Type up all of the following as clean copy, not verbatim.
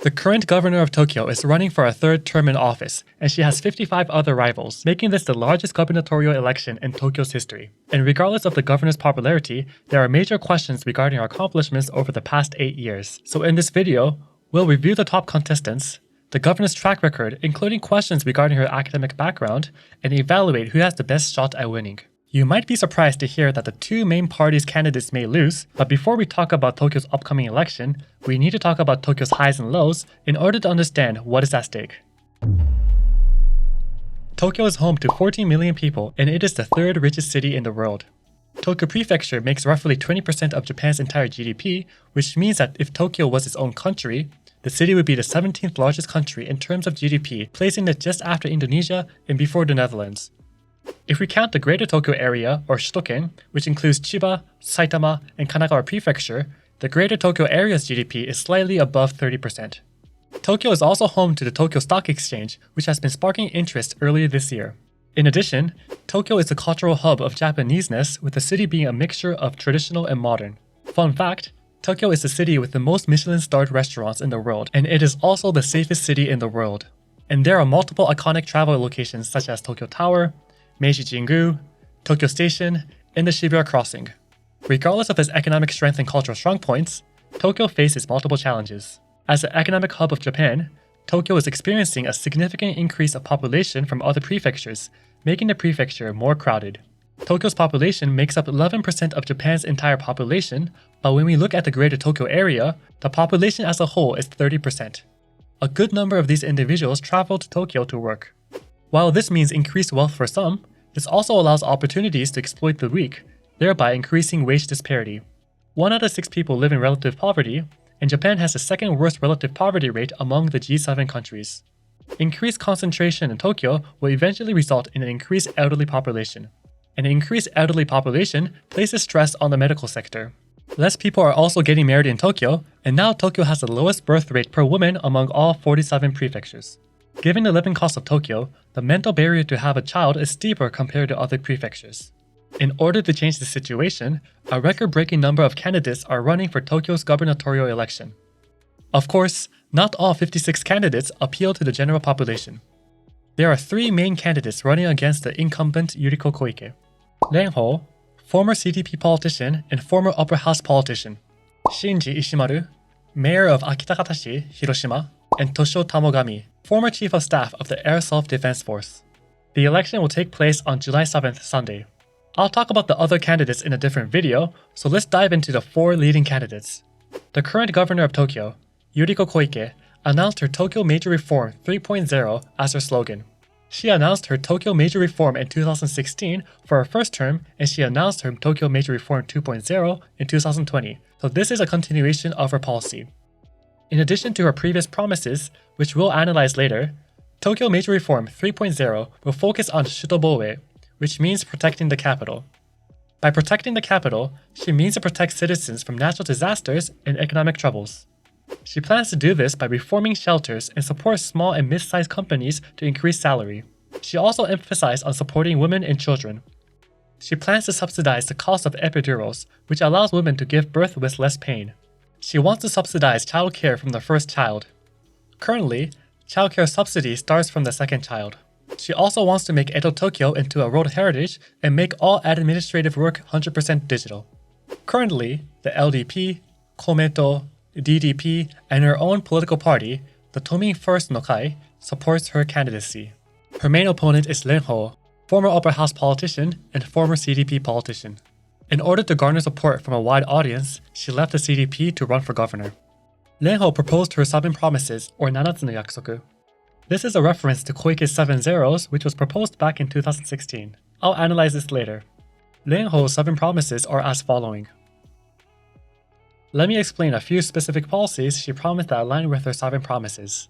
The current governor of Tokyo is running for a third term in office, and she has 55 other rivals, making this the largest gubernatorial election in Tokyo's history. And regardless of the governor's popularity, there are major questions regarding her accomplishments over the past 8 years. So in this video, we'll review the top contestants, the governor's track record, including questions regarding her academic background, and evaluate who has the best shot at winning. You might be surprised to hear that the two main parties' candidates may lose, but before we talk about Tokyo's upcoming election, we need to talk about Tokyo's highs and lows in order to understand what is at stake. Tokyo is home to 14 million people, and it is the third richest city in the world. Tokyo Prefecture makes roughly 20% of Japan's entire GDP, which means that if Tokyo was its own country, the city would be the 17th largest country in terms of GDP, placing it just after Indonesia and before the Netherlands. If we count the Greater Tokyo Area, or Shotoken, which includes Chiba, Saitama, and Kanagawa Prefecture, the Greater Tokyo Area's GDP is slightly above 30%. Tokyo is also home to the Tokyo Stock Exchange, which has been sparking interest earlier this year. In addition, Tokyo is the cultural hub of Japaneseness, with the city being a mixture of traditional and modern. Fun fact, Tokyo is the city with the most Michelin-starred restaurants in the world, and it is also the safest city in the world. And there are multiple iconic travel locations such as Tokyo Tower, Meiji Jingu, Tokyo Station, and the Shibuya Crossing. Regardless of its economic strength and cultural strongpoints, Tokyo faces multiple challenges. As the economic hub of Japan, Tokyo is experiencing a significant increase of population from other prefectures, making the prefecture more crowded. Tokyo's population makes up 11% of Japan's entire population, but when we look at the Greater Tokyo Area, the population as a whole is 30%. A good number of these individuals travel to Tokyo to work. While this means increased wealth for some, this also allows opportunities to exploit the weak, thereby increasing wage disparity. 1 out of 6 people live in relative poverty, and Japan has the second worst relative poverty rate among the G7 countries. Increased concentration in Tokyo will eventually result in an increased elderly population. An increased elderly population places stress on the medical sector. Less people are also getting married in Tokyo, and now Tokyo has the lowest birth rate per woman among all 47 prefectures. Given the living cost of Tokyo, the mental barrier to have a child is steeper compared to other prefectures. In order to change the situation, a record-breaking number of candidates are running for Tokyo's gubernatorial election. Of course, not all 56 candidates appeal to the general population. There are 3 main candidates running against the incumbent Yuriko Koike: Renho, former CDP politician and former upper house politician; Shinji Ishimaru, mayor of Akitakatashi, Hiroshima; and Toshio Tamogami, former chief of staff of the Air Self-Defense Force. The election will take place on July 7th, Sunday. I'll talk about the other candidates in a different video, so let's dive into the 4 leading candidates. The current governor of Tokyo, Yuriko Koike, announced her Tokyo Major Reform 3.0 as her slogan. She announced her Tokyo Major Reform in 2016 for her first term, and she announced her Tokyo Major Reform 2.0 in 2020, so this is a continuation of her policy. In addition to her previous promises, which we'll analyze later, Tokyo Major Reform 3.0 will focus on Shutoboe, which means protecting the capital. By protecting the capital, she means to protect citizens from natural disasters and economic troubles. She plans to do this by reforming shelters and support small and mid-sized companies to increase salary. She also emphasized on supporting women and children. She plans to subsidize the cost of epidurals, which allows women to give birth with less pain. She wants to subsidize childcare from the first child. Currently, childcare subsidy starts from the second child. She also wants to make Edo Tokyo into a world heritage and make all administrative work 100% digital. Currently, the LDP, Komeito, DDP, and her own political party, the Tomin First no Kai, supports her candidacy. Her main opponent is Renho, former upper house politician and former CDP politician. In order to garner support from a wide audience, she left the CDP to run for governor. Renho proposed her 7 promises, or Nanatsu no Yakusoku. This is a reference to Koike's 7 zeros, which was proposed back in 2016. I'll analyze this later. Renho's 7 promises are as following. Let me explain a few specific policies she promised that align with her 7 promises.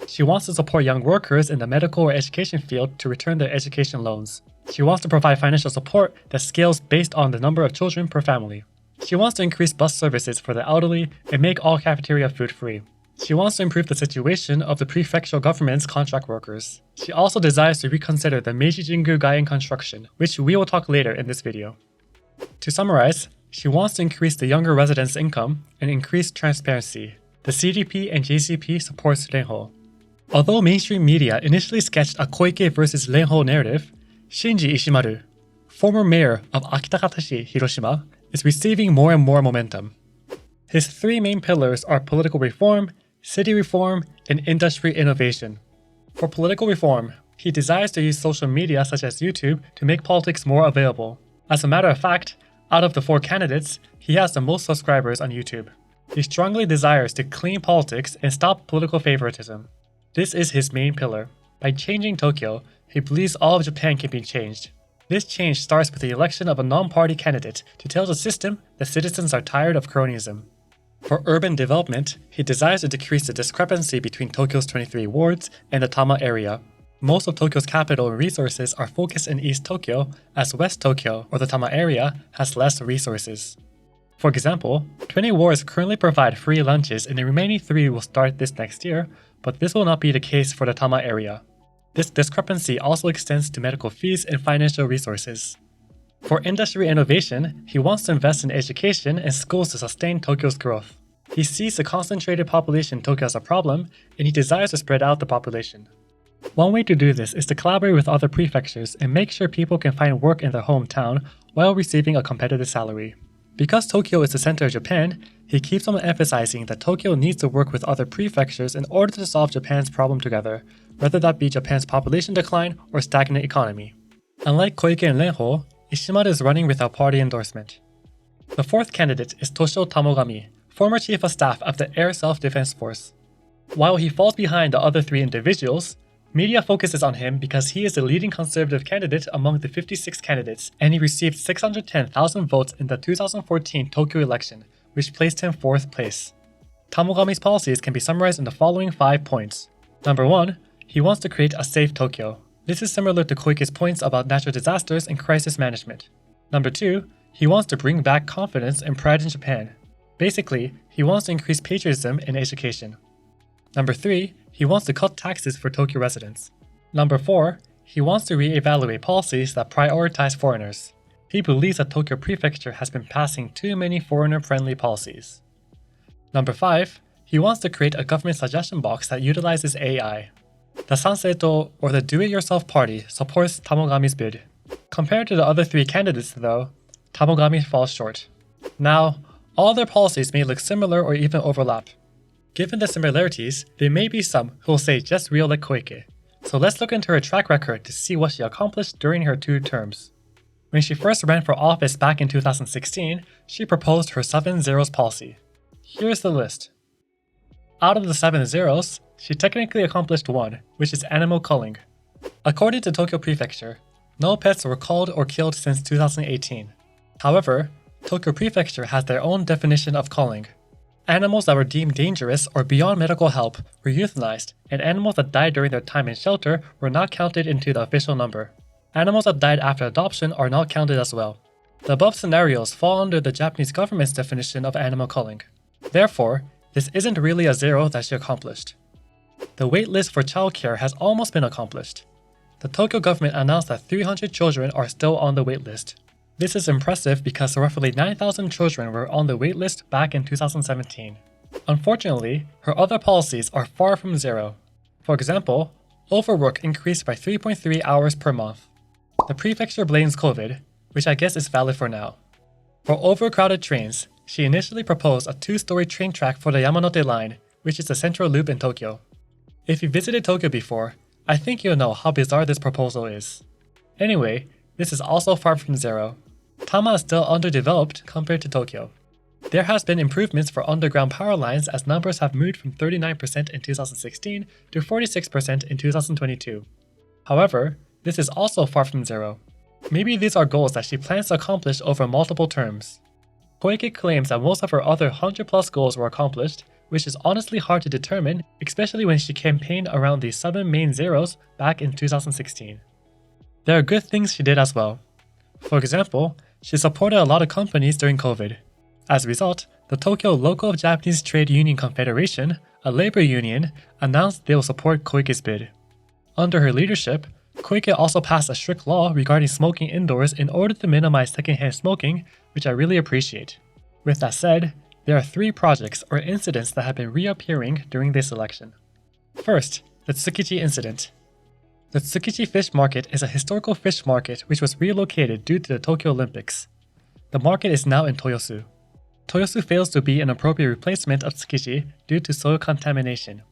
She wants to support young workers in the medical or education field to return their education loans. She wants to provide financial support that scales based on the number of children per family. She wants to increase bus services for the elderly and make all cafeteria food free. She wants to improve the situation of the prefectural government's contract workers. She also desires to reconsider the Meiji Jingu Gaien construction, which we will talk later in this video. To summarize, she wants to increase the younger residents' income and increase transparency. The CDP and JCP supports Renho. Although mainstream media initially sketched a Koike versus Renho narrative, Shinji Ishimaru, former mayor of Akitakatashi, Hiroshima, is receiving more and more momentum. His three main pillars are political reform, city reform, and industry innovation. For political reform, he desires to use social media such as YouTube to make politics more available. As a matter of fact, out of the 4 candidates, he has the most subscribers on YouTube. He strongly desires to clean politics and stop political favoritism. This is his main pillar. By changing Tokyo, he believes all of Japan can be changed. This change starts with the election of a non-party candidate to tell the system that citizens are tired of cronyism. For urban development, he desires to decrease the discrepancy between Tokyo's 23 wards and the Tama area. Most of Tokyo's capital and resources are focused in East Tokyo, as West Tokyo, or the Tama area, has less resources. For example, 20 wards currently provide free lunches and the remaining 3 will start this next year, but this will not be the case for the Tama area. This discrepancy also extends to medical fees and financial resources. For industry innovation, he wants to invest in education and schools to sustain Tokyo's growth. He sees the concentrated population in Tokyo as a problem, and he desires to spread out the population. One way to do this is to collaborate with other prefectures and make sure people can find work in their hometown while receiving a competitive salary. Because Tokyo is the center of Japan, he keeps on emphasizing that Tokyo needs to work with other prefectures in order to solve Japan's problem together, whether that be Japan's population decline or stagnant economy. Unlike Koike and Renho, Ishimaru is running without party endorsement. The 4th candidate is Toshio Tamogami, former chief of staff of the Air Self-Defense Force. While he falls behind the other 3 individuals, media focuses on him because he is the leading conservative candidate among the 56 candidates, and he received 610,000 votes in the 2014 Tokyo election, which placed him 4th place. Tamogami's policies can be summarized in the following 5 points. Number 1, he wants to create a safe Tokyo. This is similar to Koike's points about natural disasters and crisis management. Number 2, he wants to bring back confidence and pride in Japan. Basically, he wants to increase patriotism in education. Number 3, he wants to cut taxes for Tokyo residents. Number 4, he wants to re-evaluate policies that prioritize foreigners. He believes that Tokyo Prefecture has been passing too many foreigner-friendly policies. Number 5, he wants to create a government suggestion box that utilizes AI. The Sanseito, or the Do-It-Yourself Party, supports Tamogami's bid. Compared to the other 3 candidates though, Tamogami falls short. Now, all their policies may look similar or even overlap. Given the similarities, there may be some who will say just re-elect Koike. So let's look into her track record to see what she accomplished during her 2 terms. When she first ran for office back in 2016, she proposed her 7 zeros policy. Here's the list. Out of the 7 zeros, she technically accomplished 1, which is animal culling. According to Tokyo Prefecture, no pets were culled or killed since 2018. However, Tokyo Prefecture has their own definition of culling. Animals that were deemed dangerous or beyond medical help were euthanized, and animals that died during their time in shelter were not counted into the official number. Animals that died after adoption are not counted as well. The above scenarios fall under the Japanese government's definition of animal culling. Therefore, this isn't really a zero that she accomplished. The waitlist for childcare has almost been accomplished. The Tokyo government announced that 300 children are still on the waitlist. This is impressive because roughly 9,000 children were on the waitlist back in 2017. Unfortunately, her other policies are far from zero. For example, overwork increased by 3.3 hours per month. The prefecture blames COVID, which I guess is valid for now. For overcrowded trains, she initially proposed a 2-story train track for the Yamanote line, which is the central loop in Tokyo. If you visited Tokyo before, I think you'll know how bizarre this proposal is. Anyway, this is also far from zero. Tama is still underdeveloped compared to Tokyo. There has been improvements for underground power lines as numbers have moved from 39% in 2016 to 46% in 2022. However, this is also far from zero. Maybe these are goals that she plans to accomplish over multiple terms. Koike claims that most of her other 100+ goals were accomplished, which is honestly hard to determine, especially when she campaigned around the 7 main zeros back in 2016. There are good things she did as well. For example, she supported a lot of companies during COVID. As a result, the Tokyo Local Japanese Trade Union Confederation, a labor union, announced they will support Koike's bid. Under her leadership, Koike also passed a strict law regarding smoking indoors in order to minimize secondhand smoking, which I really appreciate. With that said, There are 3 projects or incidents that have been reappearing during this election. First, the Tsukiji incident. The Tsukiji Fish Market is a historical fish market which was relocated due to the Tokyo Olympics. The market is now in Toyosu. Toyosu fails to be an appropriate replacement of Tsukiji due to soil contamination.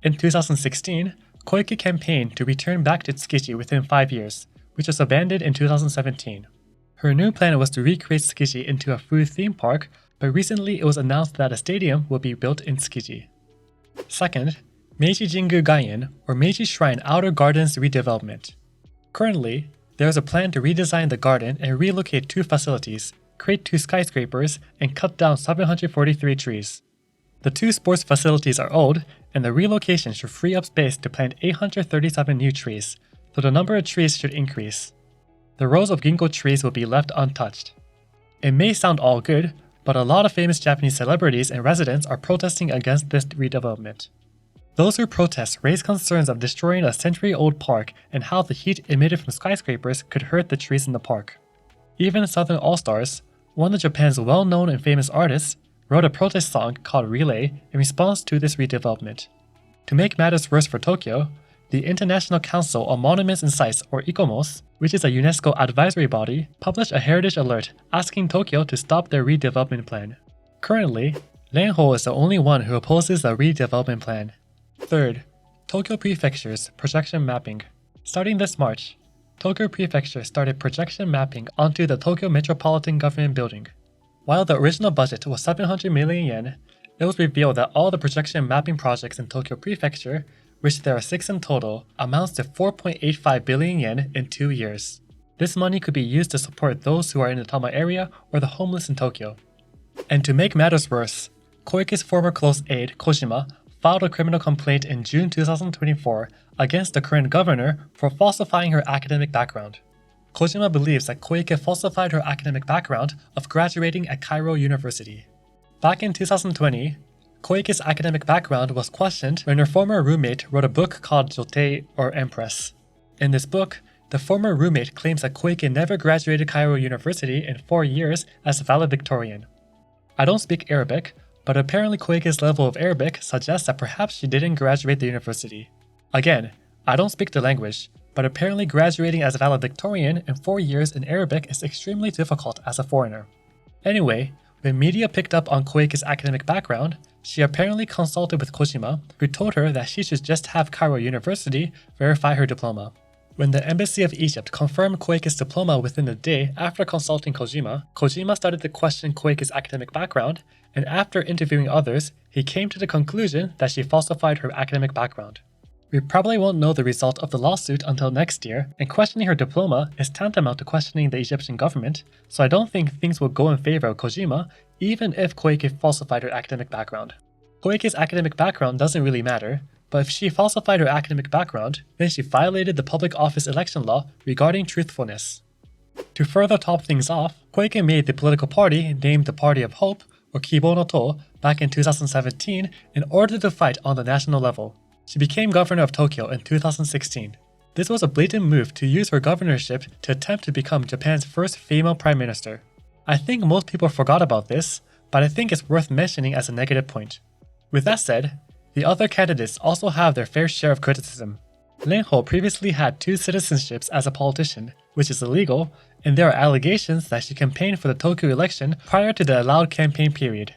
In 2016, Koike campaigned to return back to Tsukiji within 5 years, which was abandoned in 2017. Her new plan was to recreate Tsukiji into a food theme park, but recently it was announced that a stadium will be built in Tsukiji. Second, Meiji Jingu Gaien, or Meiji Shrine Outer Gardens redevelopment. Currently, there is a plan to redesign the garden and relocate 2 facilities, create 2 skyscrapers, and cut down 743 trees. The 2 sports facilities are old, and the relocation should free up space to plant 837 new trees, so the number of trees should increase. The rows of ginkgo trees will be left untouched. It may sound all good, but a lot of famous Japanese celebrities and residents are protesting against this redevelopment. Those who protest raise concerns of destroying a century-old park and how the heat emitted from skyscrapers could hurt the trees in the park. Even Southern All-Stars, one of Japan's well-known and famous artists, wrote a protest song called Relay in response to this redevelopment. To make matters worse for Tokyo, the International Council on Monuments and Sites, or ICOMOS, which is a UNESCO advisory body, published a heritage alert asking Tokyo to stop their redevelopment plan. Currently, Renho is the only one who opposes the redevelopment plan. Third, Tokyo Prefecture's projection mapping. Starting this March, Tokyo Prefecture started projection mapping onto the Tokyo Metropolitan Government Building. While the original budget was 700 million yen, it was revealed that all the projection mapping projects in Tokyo Prefecture, which there are 6 in total, amounts to 4.85 billion yen in 2 years. This money could be used to support those who are in the Tama area or the homeless in Tokyo. And to make matters worse, Koike's former close aide, Kojima, filed a criminal complaint in June 2024 against the current governor for falsifying her academic background. Kojima believes that Koike falsified her academic background of graduating at Cairo University. Back in 2020, Koike's academic background was questioned when her former roommate wrote a book called Jotei, or Empress. In this book, the former roommate claims that Koike never graduated Cairo University in 4 years as a valedictorian. I don't speak Arabic, but apparently Koike's level of Arabic suggests that perhaps she didn't graduate the university. Again, I don't speak the language, but apparently graduating as a valedictorian in 4 years in Arabic is extremely difficult as a foreigner. Anyway, when media picked up on Koike's academic background, she apparently consulted with Kojima, who told her that she should just have Cairo University verify her diploma. When the Embassy of Egypt confirmed Koike's diploma within a day after consulting Kojima, Kojima started to question Koike's academic background, and after interviewing others, he came to the conclusion that she falsified her academic background. We probably won't know the result of the lawsuit until next year, and questioning her diploma is tantamount to questioning the Egyptian government, so I don't think things will go in favor of Kojima, even if Koike falsified her academic background. Koike's academic background doesn't really matter, but if she falsified her academic background, then she violated the public office election law regarding truthfulness. To further top things off, Koike made the political party named the Party of Hope, or Kibo no To, back in 2017 in order to fight on the national level. She became governor of Tokyo in 2016. This was a blatant move to use her governorship to attempt to become Japan's first female prime minister. I think most people forgot about this, but I think it's worth mentioning as a negative point. With that said, the other candidates also have their fair share of criticism. Renho previously had 2 citizenships as a politician, which is illegal, and there are allegations that she campaigned for the Tokyo election prior to the allowed campaign period.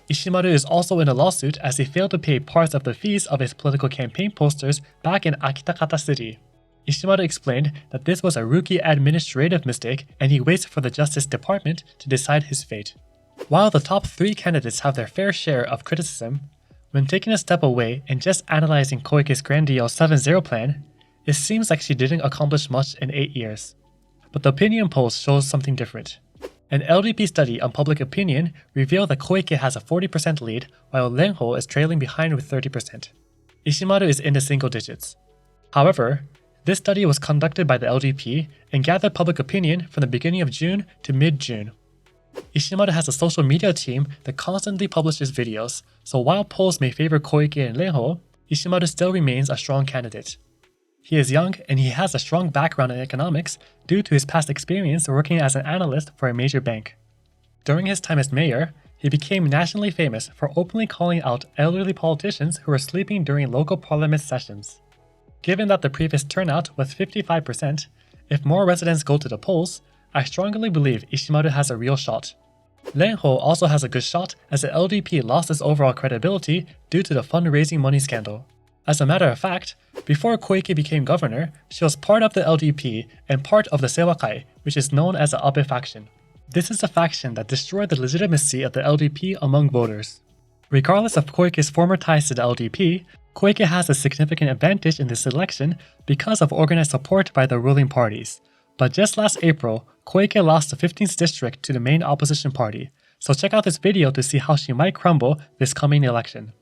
Ishimaru is also in a lawsuit as he failed to pay parts of the fees of his political campaign posters back in Akitakata City. Ishimaru explained that this was a rookie administrative mistake and he waits for the Justice Department to decide his fate. While the top 3 candidates have their fair share of criticism, when taking a step away and just analyzing Koike's grandiose 7-0 plan, it seems like she didn't accomplish much in 8 years. But the opinion polls shows something different. An LDP study on public opinion revealed that Koike has a 40% lead, while Renho is trailing behind with 30%. Ishimaru is in the single digits. However, this study was conducted by the LDP and gathered public opinion from the beginning of June to mid-June. Ishimaru has a social media team that constantly publishes videos, so while polls may favor Koike and Renho, Ishimaru still remains a strong candidate. He is young and he has a strong background in economics due to his past experience working as an analyst for a major bank. During his time as mayor, he became nationally famous for openly calling out elderly politicians who were sleeping during local parliament sessions. Given that the previous turnout was 55%, if more residents go to the polls, I strongly believe Ishimaru has a real shot. Renho also has a good shot as the LDP lost its overall credibility due to the fundraising money scandal. As a matter of fact, before Koike became governor, she was part of the LDP and part of the Seiwakai, which is known as the Abe faction. This is the faction that destroyed the legitimacy of the LDP among voters. Regardless of Koike's former ties to the LDP, Koike has a significant advantage in this election because of organized support by the ruling parties. But just last April, Koike lost the 15th district to the main opposition party, so check out this video to see how she might crumble this coming election.